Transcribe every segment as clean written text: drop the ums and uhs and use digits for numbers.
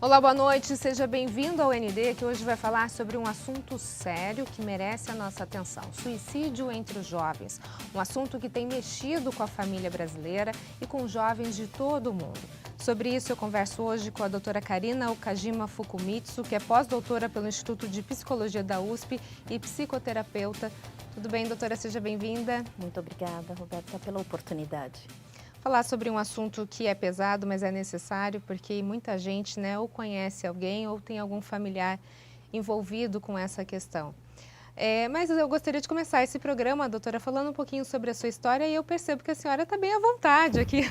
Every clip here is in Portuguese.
Olá, boa noite, seja bem-vindo ao ND, que hoje vai falar sobre um assunto sério que merece a nossa atenção: suicídio entre os jovens. Um assunto que tem mexido com a família brasileira e com jovens de todo o mundo. Sobre isso eu converso hoje com a doutora Karina Okajima Fukumitsu, que é pós-doutora pelo Instituto de Psicologia da USP e psicoterapeuta. Tudo bem, doutora? Seja bem-vinda. Muito obrigada, Roberta, pela oportunidade. Falar sobre um assunto que é pesado, mas é necessário, porque muita gente, ou conhece alguém ou tem algum familiar envolvido com essa questão. Mas eu gostaria de começar esse programa, doutora, falando um pouquinho sobre a sua história, e eu percebo que a senhora está bem à vontade aqui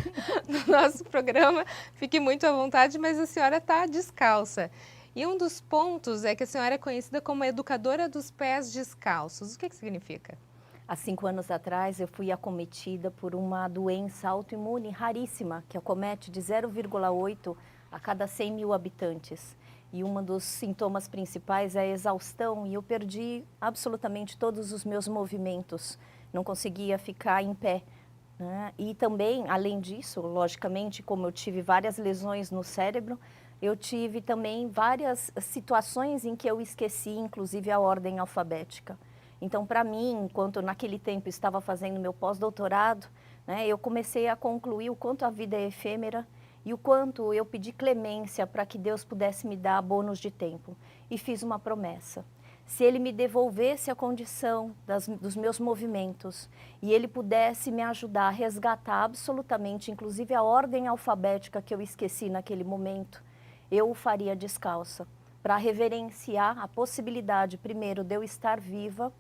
no nosso programa. Fique muito à vontade, mas a senhora está descalça. E um dos pontos é que a senhora é conhecida como a educadora dos pés descalços. O que significa? Há 5 anos atrás, eu fui acometida por uma doença autoimune raríssima, que acomete de 0,8 a cada 100 mil habitantes. E um dos sintomas principais é a exaustão, e eu perdi absolutamente todos os meus movimentos. Não conseguia ficar em pé, né? E também, além disso, logicamente, como eu tive várias lesões no cérebro, eu tive também várias situações em que eu esqueci, inclusive, a ordem alfabética. Então, para mim, enquanto naquele tempo estava fazendo meu pós-doutorado, né, eu comecei a concluir o quanto a vida é efêmera e o quanto eu pedi clemência para que Deus pudesse me dar bônus de tempo. E fiz uma promessa: se Ele me devolvesse a condição dos meus movimentos e Ele pudesse me ajudar a resgatar absolutamente, inclusive a ordem alfabética que eu esqueci naquele momento, eu o faria descalça, para reverenciar a possibilidade, primeiro, de eu estar viva,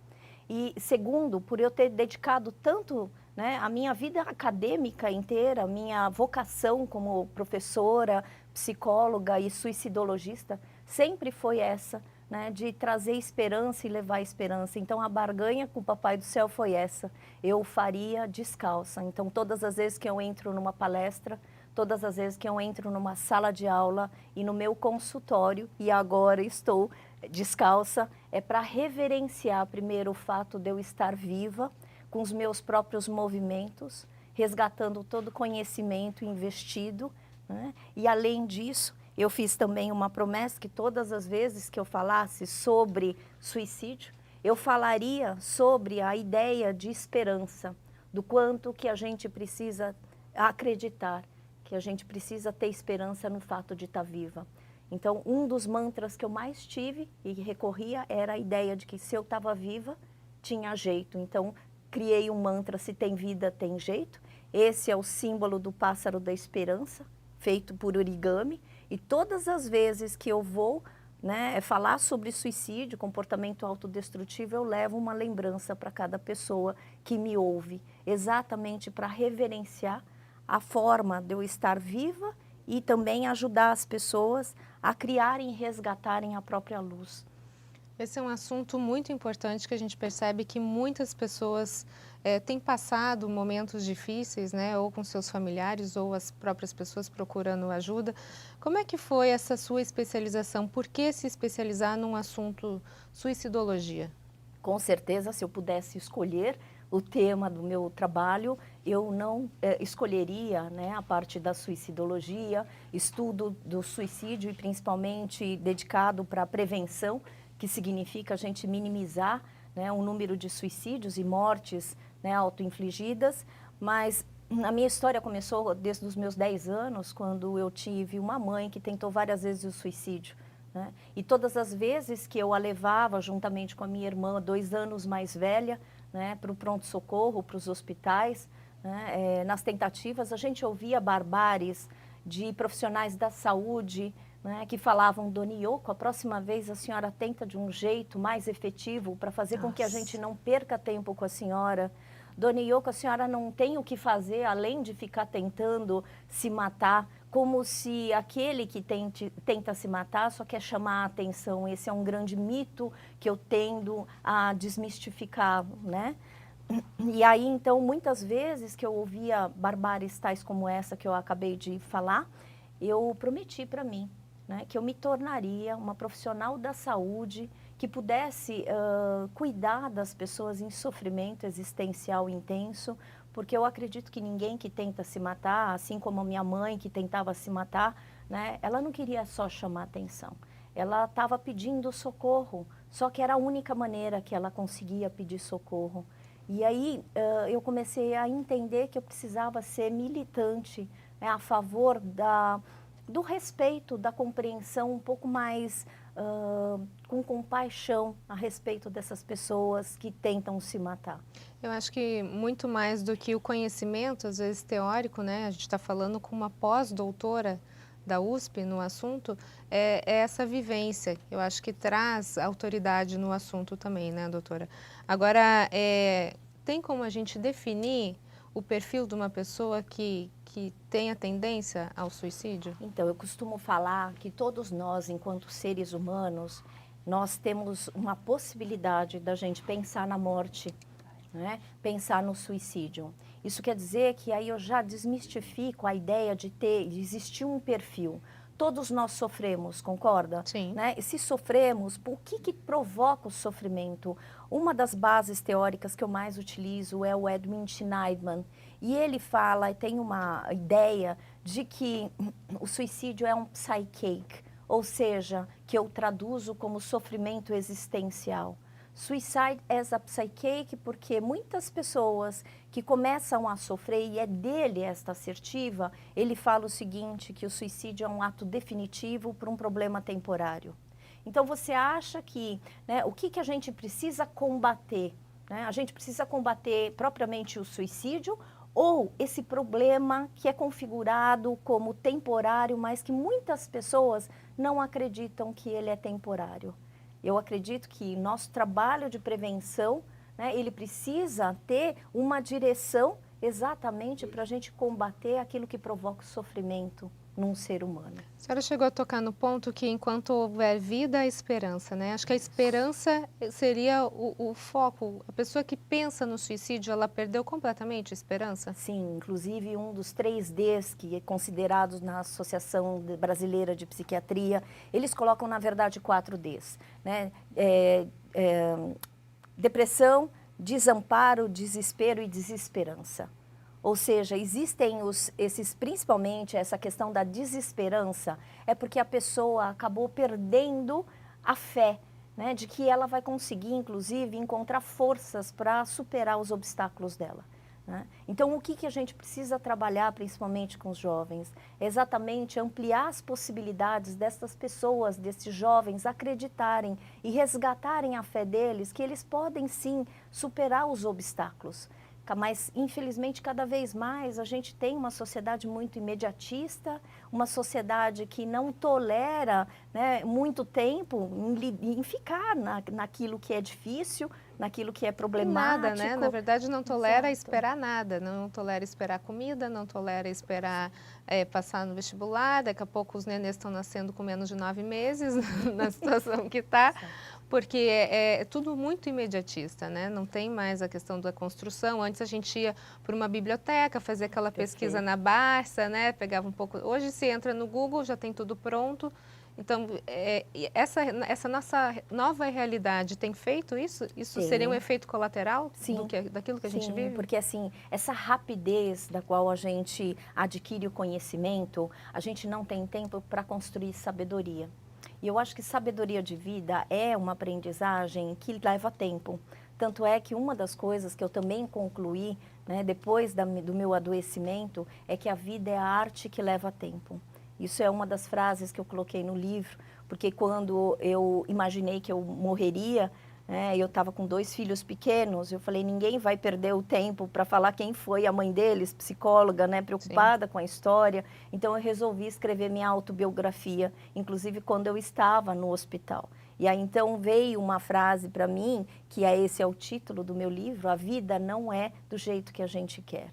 e segundo, por eu ter dedicado tanto, né, a minha vida acadêmica inteira, minha vocação como professora, psicóloga e suicidologista, sempre foi essa, né, de trazer esperança e levar esperança. Então a barganha com o Papai do Céu foi essa: eu faria descalça. Então todas as vezes que eu entro numa palestra, todas as vezes que eu entro numa sala de aula e no meu consultório, e agora estou descalça, é para reverenciar primeiro o fato de eu estar viva, com os meus próprios movimentos, resgatando todo o conhecimento investido, né? E além disso, eu fiz também uma promessa que todas as vezes que eu falasse sobre suicídio, eu falaria sobre a ideia de esperança, do quanto que a gente precisa acreditar, que a gente precisa ter esperança no fato de estar viva. Então, um dos mantras que eu mais tive e recorria era a ideia de que se eu estava viva, tinha jeito. Então, criei um mantra: se tem vida, tem jeito. Esse é o símbolo do pássaro da esperança, feito por origami. E todas as vezes que eu vou, né, falar sobre suicídio, comportamento autodestrutivo, eu levo uma lembrança para cada pessoa que me ouve, exatamente para reverenciar a forma de eu estar viva e também ajudar as pessoas a criarem e resgatarem a própria luz. Esse é um assunto muito importante, que a gente percebe que muitas pessoas têm passado momentos difíceis, ou com seus familiares, ou as próprias pessoas procurando ajuda. Como é que foi essa sua especialização? Por que se especializar num assunto suicidologia? Com certeza, se eu pudesse escolher o tema do meu trabalho, eu não escolheria, né, a parte da suicidologia, estudo do suicídio e principalmente dedicado para a prevenção, que significa a gente minimizar, né, o número de suicídios e mortes, né, autoinfligidas. Mas a minha história começou desde os meus 10 anos, quando eu tive uma mãe que tentou várias vezes o suicídio, né? E todas as vezes que eu a levava, juntamente com a minha irmã, 2 anos mais velha, né, para o pronto-socorro, para os hospitais, né, nas tentativas, a gente ouvia barbáries de profissionais da saúde, né, que falavam: Dona Yoko, a próxima vez a senhora tenta de um jeito mais efetivo para fazer com que a gente não perca tempo com a senhora. Dona Yoko, a senhora não tem o que fazer além de ficar tentando se matar, como se aquele que tenta se matar só quer chamar a atenção. Esse é um grande mito que eu tendo a desmistificar, né? E aí, então, muitas vezes que eu ouvia barbáries tais como essa que eu acabei de falar, eu prometi para mim, né, que eu me tornaria uma profissional da saúde que pudesse cuidar das pessoas em sofrimento existencial intenso, porque eu acredito que ninguém que tenta se matar, assim como a minha mãe que tentava se matar, né? Ela não queria só chamar atenção, ela estava pedindo socorro, só que era a única maneira que ela conseguia pedir socorro. E aí eu comecei a entender que eu precisava ser militante, né, a favor do respeito, da compreensão um pouco mais com compaixão a respeito dessas pessoas que tentam se matar. Eu acho que muito mais do que o conhecimento, às vezes teórico, né? A gente está falando com uma pós-doutora da USP no assunto, é essa vivência. Eu acho que traz autoridade no assunto também, né, doutora? Agora, tem como a gente definir o perfil de uma pessoa que tem a tendência ao suicídio? Então, eu costumo falar que todos nós, enquanto seres humanos, nós temos uma possibilidade da gente pensar na morte, né? Pensar no suicídio. Isso quer dizer que aí eu já desmistifico a ideia de existir um perfil. Todos nós sofremos, concorda? Sim. Né? E se sofremos, por que provoca o sofrimento? Uma das bases teóricas que eu mais utilizo é o Edwin Schneidman. E ele fala, e tem uma ideia de que o suicídio é um psychache, ou seja, que eu traduzo como sofrimento existencial. Suicide as a psychache porque muitas pessoas que começam a sofrer, e é dele esta assertiva, ele fala o seguinte, que o suicídio é um ato definitivo para um problema temporário. Então você acha que, né, o que a gente precisa combater? Né? A gente precisa combater propriamente o suicídio ou esse problema que é configurado como temporário, mas que muitas pessoas não acreditam que ele é temporário. Eu acredito que nosso trabalho de prevenção, né, ele precisa ter uma direção exatamente para a gente combater aquilo que provoca o sofrimento num ser humano. A senhora chegou a tocar no ponto que enquanto houver vida, há esperança, né? Acho que a esperança seria o foco. A pessoa que pensa no suicídio, ela perdeu completamente a esperança? Sim, inclusive um dos 3Ds que é considerados na Associação Brasileira de Psiquiatria, eles colocam na verdade 4Ds, né? Depressão, desamparo, desespero e desesperança. Ou seja, existem principalmente essa questão da desesperança, é porque a pessoa acabou perdendo a fé, né, de que ela vai conseguir, inclusive, encontrar forças para superar os obstáculos dela. Né? Então, o que a gente precisa trabalhar, principalmente com os jovens, é exatamente ampliar as possibilidades dessas pessoas, desses jovens, acreditarem e resgatarem a fé deles, que eles podem sim superar os obstáculos. Mas, infelizmente, cada vez mais a gente tem uma sociedade muito imediatista, uma sociedade que não tolera, né, muito tempo em ficar naquilo que é difícil, naquilo que é problemático. Nada, né? Na verdade, não tolera Exato. esperar nada, não tolera esperar comida, não tolera esperar passar no vestibular, daqui a pouco os nenês estão nascendo com menos de 9 meses, na situação que está, porque é tudo muito imediatista, né? Não tem mais a questão da construção. Antes a gente ia para uma biblioteca, fazer aquela pesquisa na Barça, né? Pegava um pouco... Hoje se entra no Google, já tem tudo pronto. Então, essa nossa nova realidade tem feito isso? Isso seria um efeito colateral daquilo que a gente vive? Sim, porque assim, essa rapidez da qual a gente adquire o conhecimento, a gente não tem tempo para construir sabedoria. E eu acho que sabedoria de vida é uma aprendizagem que leva tempo. Tanto é que uma das coisas que eu também concluí, né, depois do meu adoecimento, é que a vida é a arte que leva tempo. Isso é uma das frases que eu coloquei no livro, porque quando eu imaginei que eu morreria, né, eu estava com 2 filhos pequenos, eu falei, ninguém vai perder o tempo para falar quem foi a mãe deles, psicóloga, né, preocupada com a história. Então eu resolvi escrever minha autobiografia, inclusive quando eu estava no hospital. E aí então veio uma frase para mim, que esse é o título do meu livro, A Vida Não É do Jeito que a Gente Quer.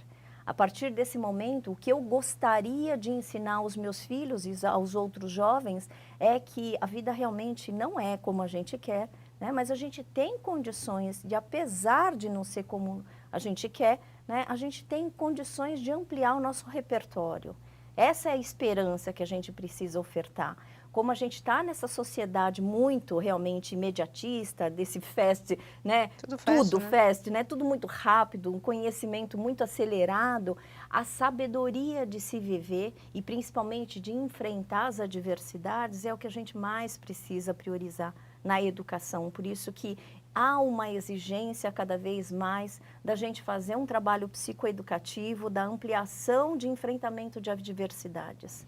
A partir desse momento, o que eu gostaria de ensinar aos meus filhos e aos outros jovens é que a vida realmente não é como a gente quer, né? Mas a gente tem condições de, apesar de não ser como a gente quer, né? A gente tem condições de ampliar o nosso repertório. Essa é a esperança que a gente precisa ofertar. como a gente está nessa sociedade muito realmente imediatista, desse fast, né? Tudo fast, né? Tudo muito rápido, um conhecimento muito acelerado, a sabedoria de se viver e principalmente de enfrentar as adversidades é o que a gente mais precisa priorizar na educação. Por isso que há uma exigência cada vez mais da gente fazer um trabalho psicoeducativo, da ampliação de enfrentamento de adversidades.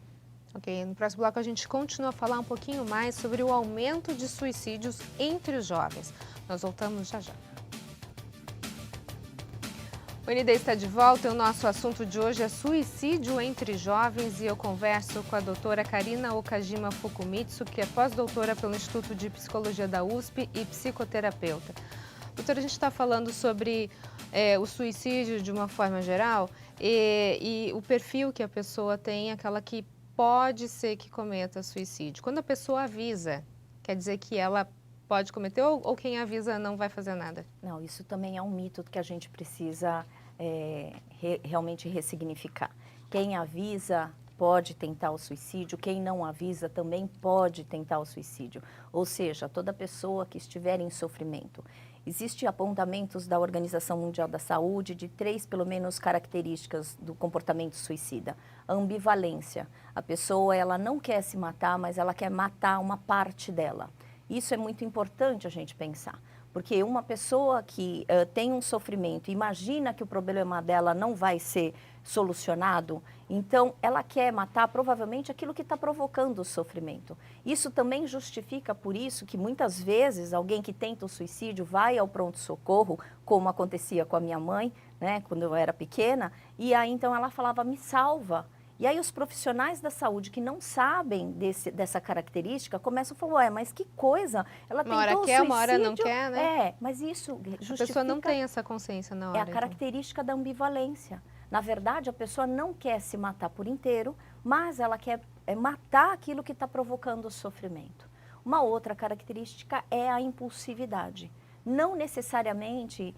Ok, no próximo bloco a gente continua a falar um pouquinho mais sobre o aumento de suicídios entre os jovens. Nós voltamos já já. O ND está de volta e o nosso assunto de hoje é suicídio entre jovens e eu converso com a doutora Karina Okajima Fukumitsu, que é pós-doutora pelo Instituto de Psicologia da USP e psicoterapeuta. Doutora, a gente está falando sobre o suicídio de uma forma geral e o perfil que a pessoa tem, aquela que pode ser que cometa suicídio. Quando a pessoa avisa, quer dizer que ela pode cometer ou quem avisa não vai fazer nada? Não, isso também é um mito que a gente precisa realmente ressignificar. Quem avisa pode tentar o suicídio, quem não avisa também pode tentar o suicídio. Ou seja, toda pessoa que estiver em sofrimento. Existem apontamentos da Organização Mundial da Saúde de 3, pelo menos, características do comportamento suicida. A ambivalência. A pessoa, ela não quer se matar, mas ela quer matar uma parte dela. Isso é muito importante a gente pensar. Porque uma pessoa que tem um sofrimento, imagina que o problema dela não vai ser solucionado, então ela quer matar provavelmente aquilo que está provocando o sofrimento. Isso também justifica por isso que muitas vezes alguém que tenta o suicídio vai ao pronto-socorro, como acontecia com a minha mãe, né, quando eu era pequena, e aí então ela falava, me salva. E aí os profissionais da saúde que não sabem dessa característica começam a falar, ué, mas que coisa, ela tentou o suicídio. Uma hora quer, uma hora não quer, né? Mas isso justifica... A pessoa não tem essa consciência na hora. É a característica da ambivalência. Na verdade, a pessoa não quer se matar por inteiro, mas ela quer matar aquilo que está provocando o sofrimento. Uma outra característica é a impulsividade. Não necessariamente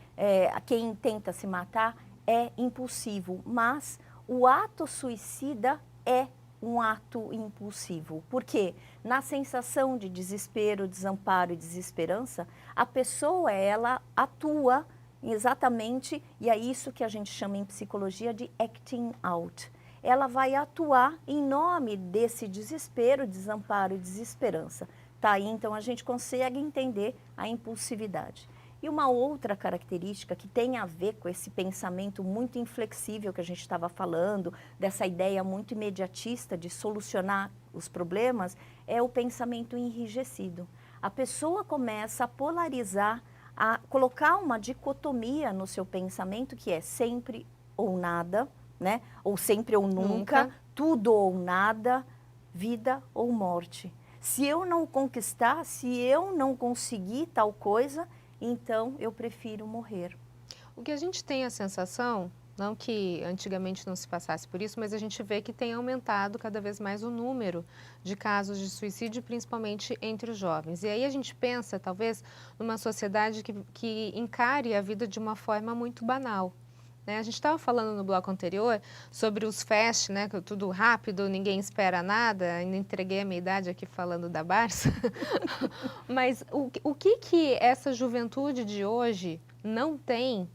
quem tenta se matar é impulsivo, mas o ato suicida é um ato impulsivo. Por quê? Na sensação de desespero, desamparo e desesperança, a pessoa, ela atua exatamente, e é isso que a gente chama em psicologia de acting out. Ela vai atuar em nome desse desespero, desamparo e desesperança. Tá aí, então, a gente consegue entender a impulsividade. E uma outra característica que tem a ver com esse pensamento muito inflexível que a gente estava falando, dessa ideia muito imediatista de solucionar os problemas, é o pensamento enrijecido. A pessoa começa a polarizar, a colocar uma dicotomia no seu pensamento que é sempre ou nada, né? Ou sempre ou nunca, tudo ou nada, vida ou morte. Se eu não conquistar, se eu não conseguir tal coisa, então eu prefiro morrer. O que a gente tem a sensação, não que antigamente não se passasse por isso, mas a gente vê que tem aumentado cada vez mais o número de casos de suicídio, principalmente entre os jovens. E aí a gente pensa, talvez, numa sociedade que encare a vida de uma forma muito banal. Né? A gente estava falando no bloco anterior sobre os fast, né? Tudo rápido, ninguém espera nada. Ainda entreguei a minha idade aqui falando da Barça. Mas o que essa juventude de hoje não tem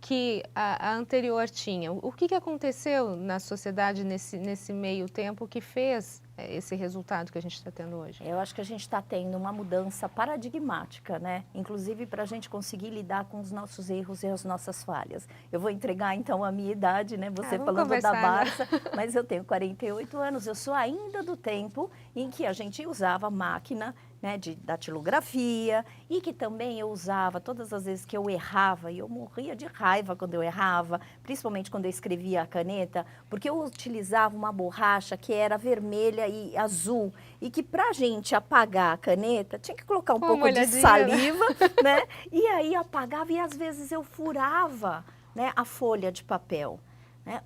que a anterior tinha? O que aconteceu na sociedade nesse meio tempo que fez esse resultado que a gente está tendo hoje? Eu acho que a gente está tendo uma mudança paradigmática, né? Inclusive para a gente conseguir lidar com os nossos erros e as nossas falhas. Eu vou entregar então a minha idade, né? Você falando da Barça, mas eu tenho 48 anos, eu sou ainda do tempo em que a gente usava máquina, né, de datilografia, e que também eu usava todas as vezes que eu errava, e eu morria de raiva quando eu errava, principalmente quando eu escrevia a caneta, porque eu utilizava uma borracha que era vermelha e azul, e que pra gente apagar a caneta, tinha que colocar um pouco de saliva, né, e aí apagava, e às vezes eu furava, né, a folha de papel.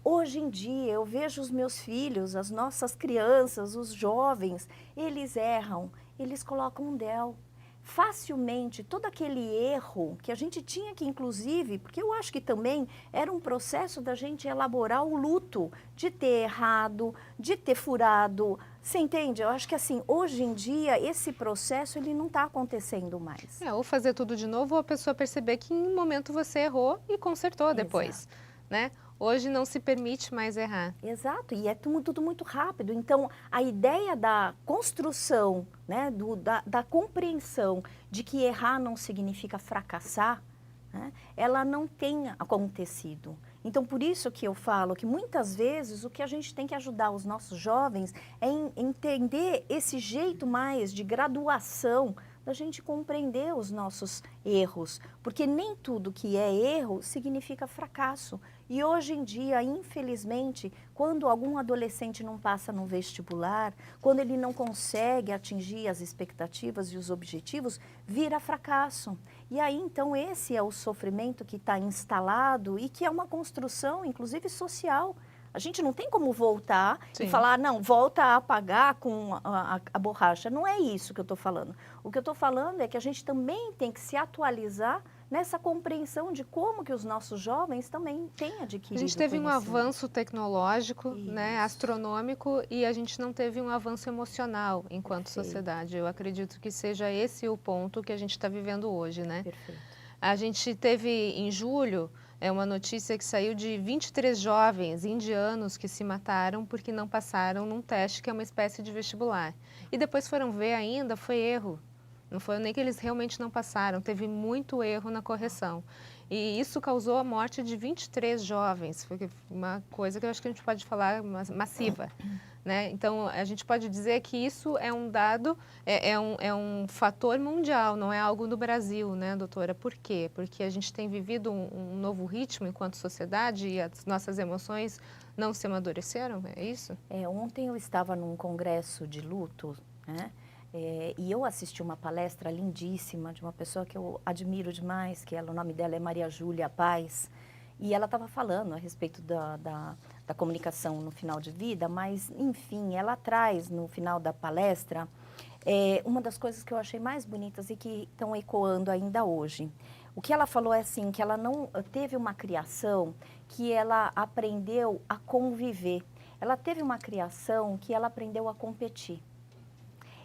Hoje em dia, eu vejo os meus filhos, as nossas crianças, os jovens, eles erram, eles colocam um DEL. Facilmente, todo aquele erro que a gente tinha que, inclusive, porque eu acho que também era um processo da gente elaborar o luto de ter errado, de ter furado Você entende? Eu acho que assim, hoje em dia, esse processo ele não está acontecendo mais. Ou fazer tudo de novo, ou a pessoa perceber que em um momento você errou e consertou depois, Exato. né? Hoje não se permite mais errar. Exato, e é tudo muito rápido. Então, a ideia da construção, né, da compreensão de que errar não significa fracassar, né, ela não tem acontecido. Então, por isso que eu falo que muitas vezes o que a gente tem que ajudar os nossos jovens é entender esse jeito mais de graduação da gente compreender os nossos erros, porque nem tudo que é erro significa fracasso. E hoje em dia, infelizmente, quando algum adolescente não passa no vestibular, quando ele não consegue atingir as expectativas e os objetivos, vira fracasso. E aí, então, esse é o sofrimento que está instalado e que é uma construção, inclusive, social. A gente não tem como voltar Sim. e falar, não, volta a apagar com a borracha. Não é isso que eu estou falando. O que eu estou falando é que a gente também tem que se atualizar nessa compreensão de como que os nossos jovens também têm adquirido. A gente teve um avanço tecnológico, né, Isso. astronômico, e a gente não teve um avanço emocional enquanto Perfeito. Sociedade. Eu acredito que seja esse o ponto que a gente está vivendo hoje, né? Perfeito. A gente teve em julho uma notícia que saiu de 23 jovens indianos que se mataram porque não passaram num teste que é uma espécie de vestibular. E depois foram ver ainda, foi erro. Não foi nem que eles realmente não passaram, teve muito erro na correção. E isso causou a morte de 23 jovens, foi uma coisa que eu acho que a gente pode falar massiva. Né? Então, a gente pode dizer que isso é um dado, é um fator mundial, não é algo do Brasil, né, doutora? Por quê? Porque a gente tem vivido um novo ritmo enquanto sociedade e as nossas emoções não se amadureceram, é isso? Ontem eu estava num congresso de luto, né? E eu assisti uma palestra lindíssima de uma pessoa que eu admiro demais, que o nome dela é Maria Júlia Paz, e ela estava falando a respeito da comunicação no final de vida, mas, enfim, ela traz no final da palestra uma das coisas que eu achei mais bonitas e que estão ecoando ainda hoje. O que ela falou é assim, que ela não teve uma criação que ela aprendeu a conviver. Ela teve uma criação que ela aprendeu a competir.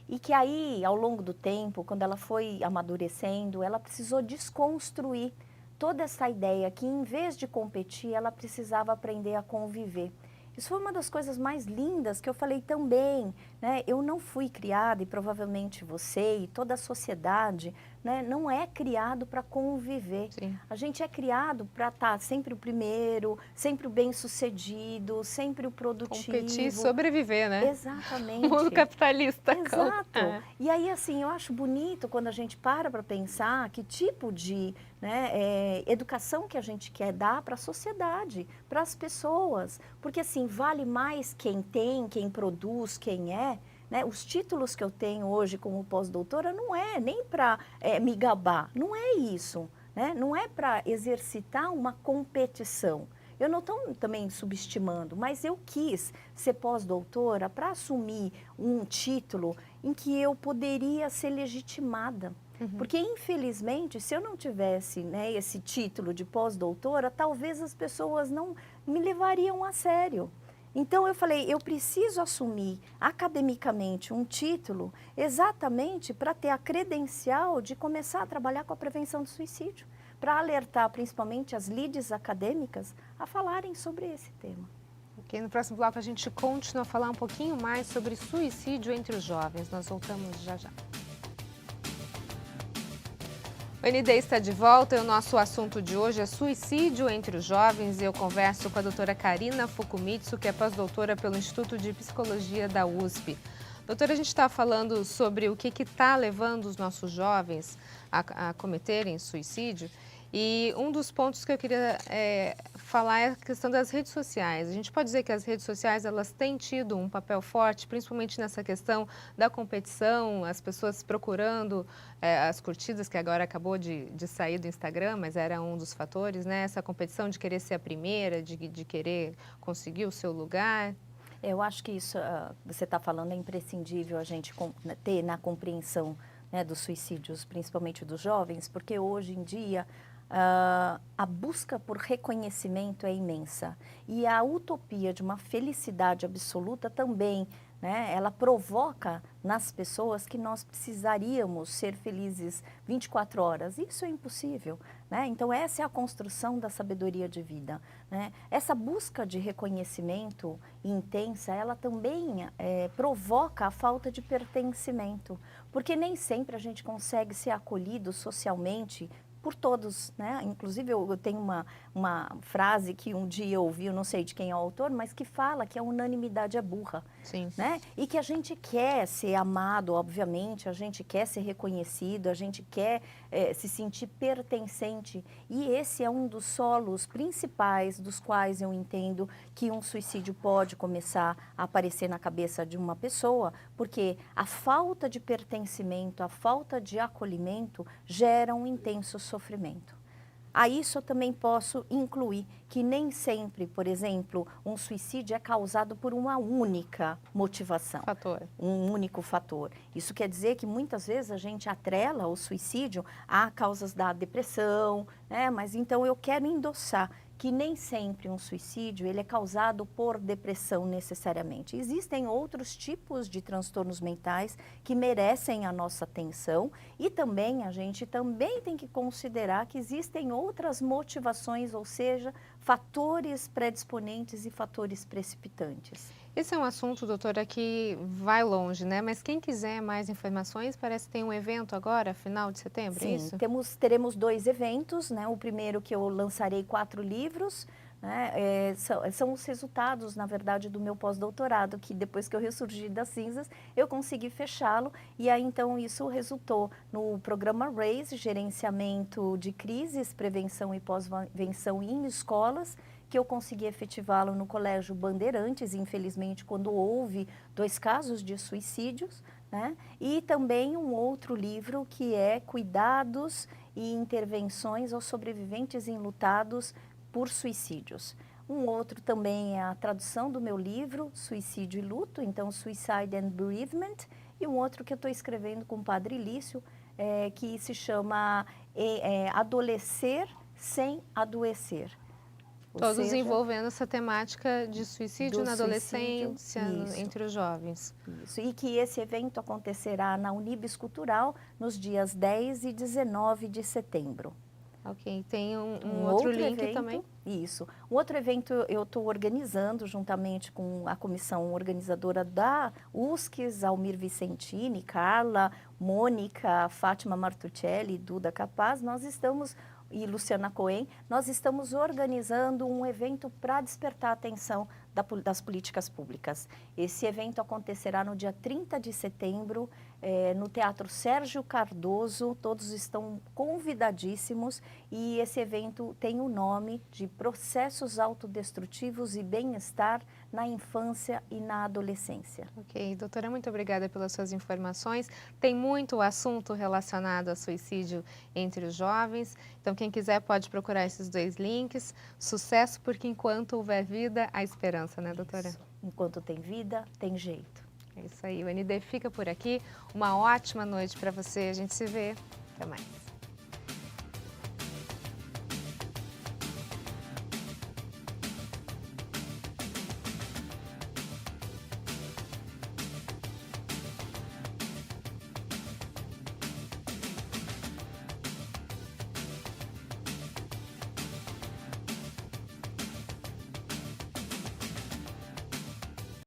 E que aí, ao longo do tempo, quando ela foi amadurecendo, ela precisou desconstruir toda essa ideia que, em vez de competir, ela precisava aprender a conviver. Isso foi uma das coisas mais lindas que eu falei também, né? Eu não fui criada, e provavelmente você e toda a sociedade, né, não é criado para conviver. Sim. A gente é criado para estar sempre o primeiro, sempre o bem-sucedido, sempre o produtivo. Competir e sobreviver, né? Exatamente. O mundo capitalista. Exato. E aí, assim, eu acho bonito quando a gente para pensar que tipo de educação que a gente quer dar para a sociedade, para as pessoas. Porque, assim, vale mais quem tem, quem produz, quem é. Né? Os títulos que eu tenho hoje como pós-doutora não é nem para me gabar, não é isso. Né? Não é para exercitar uma competição. Eu não estou também subestimando, mas eu quis ser pós-doutora para assumir um título em que eu poderia ser legitimada. Porque, infelizmente, se eu não tivesse, né, esse título de pós-doutora, talvez as pessoas não me levariam a sério. Então, eu falei, eu preciso assumir academicamente um título exatamente para ter a credencial de começar a trabalhar com a prevenção do suicídio, para alertar principalmente as leads acadêmicas a falarem sobre esse tema. Ok, no próximo bloco a gente continua a falar um pouquinho mais sobre suicídio entre os jovens. Nós voltamos já já. O ND está de volta e o nosso assunto de hoje é suicídio entre os jovens e eu converso com a doutora Karina Fukumitsu, que é pós-doutora pelo Instituto de Psicologia da USP. Doutora, a gente está falando sobre o que está levando os nossos jovens a cometerem suicídio e um dos pontos que eu queria falar é a questão das redes sociais. A gente pode dizer que as redes sociais elas têm tido um papel forte, principalmente nessa questão da competição, as pessoas procurando as curtidas, que agora acabou de sair do Instagram, mas era um dos fatores, né? Essa competição de querer ser a primeira, de querer conseguir o seu lugar. Eu acho que isso, você está falando, é imprescindível a gente ter na compreensão, né, dos suicídios, principalmente dos jovens, porque hoje em dia a busca por reconhecimento é imensa e a utopia de uma felicidade absoluta também, né? Ela provoca nas pessoas que nós precisaríamos ser felizes 24 horas. Isso é impossível, né? Então essa é a construção da sabedoria de vida, né? Essa busca de reconhecimento intensa, ela também provoca a falta de pertencimento, porque nem sempre a gente consegue ser acolhido socialmente por todos, né? Inclusive eu tenho uma frase que um dia eu ouvi, eu não sei de quem é o autor, mas que fala que a unanimidade é burra. Sim. Né? E que a gente quer ser amado, obviamente, a gente quer ser reconhecido, a gente quer se sentir pertencente. E esse é um dos solos principais dos quais eu entendo que um suicídio pode começar a aparecer na cabeça de uma pessoa, porque a falta de pertencimento, a falta de acolhimento gera um intenso sofrimento. A isso eu também posso incluir que nem sempre, por exemplo, um suicídio é causado por uma única motivação, um único fator. Isso quer dizer que muitas vezes a gente atrela o suicídio a causas da depressão, né? Mas então eu quero endossar que nem sempre um suicídio ele é causado por depressão necessariamente. Existem outros tipos de transtornos mentais que merecem a nossa atenção e também a gente também tem que considerar que existem outras motivações, ou seja, fatores predisponentes e fatores precipitantes. Esse é um assunto, doutora, que vai longe, né? Mas quem quiser mais informações, parece que tem um evento agora, final de setembro, Sim, é isso? teremos 2 eventos, né? O primeiro que eu lançarei 4 livros, né? São os resultados, na verdade, do meu pós-doutorado, que depois que eu ressurgi das cinzas, eu consegui fechá-lo. E aí, então, isso resultou no programa RAISE, Gerenciamento de Crises, Prevenção e Pós-Venção em Escolas, que eu consegui efetivá-lo no Colégio Bandeirantes, infelizmente, quando houve 2 casos de suicídios, né? E também um outro livro que é Cuidados e Intervenções aos Sobreviventes enlutados por Suicídios. Um outro também é a tradução do meu livro, Suicídio e Luto, então Suicide and Bereavement, e um outro que eu estou escrevendo com o Padre Lício, que se chama Adolescer sem Adoecer. Todos envolvendo essa temática de suicídio na adolescência, suicídio, entre os jovens. Isso, e que esse evento acontecerá na Unibis Cultural nos dias 10 e 19 de setembro. Ok, tem um outro link evento, também? Isso. Um outro evento eu estou organizando juntamente com a comissão organizadora da USCS, Almir Vicentini, Carla, Mônica, Fátima Martuccelli, Duda Capaz. E Luciana Cohen, nós estamos organizando um evento para despertar a atenção das políticas públicas. Esse evento acontecerá no dia 30 de setembro, no Teatro Sérgio Cardoso, todos estão convidadíssimos e esse evento tem o nome de Processos Autodestrutivos e Bem-Estar na Infância e na Adolescência. Ok, doutora, muito obrigada pelas suas informações. Tem muito assunto relacionado a suicídio entre os jovens, então quem quiser pode procurar esses 2 links. Sucesso, porque enquanto houver vida, há esperança, né, doutora? Isso. Enquanto tem vida, tem jeito. É isso aí, o ND fica por aqui. Uma ótima noite para você, a gente se vê. Até mais.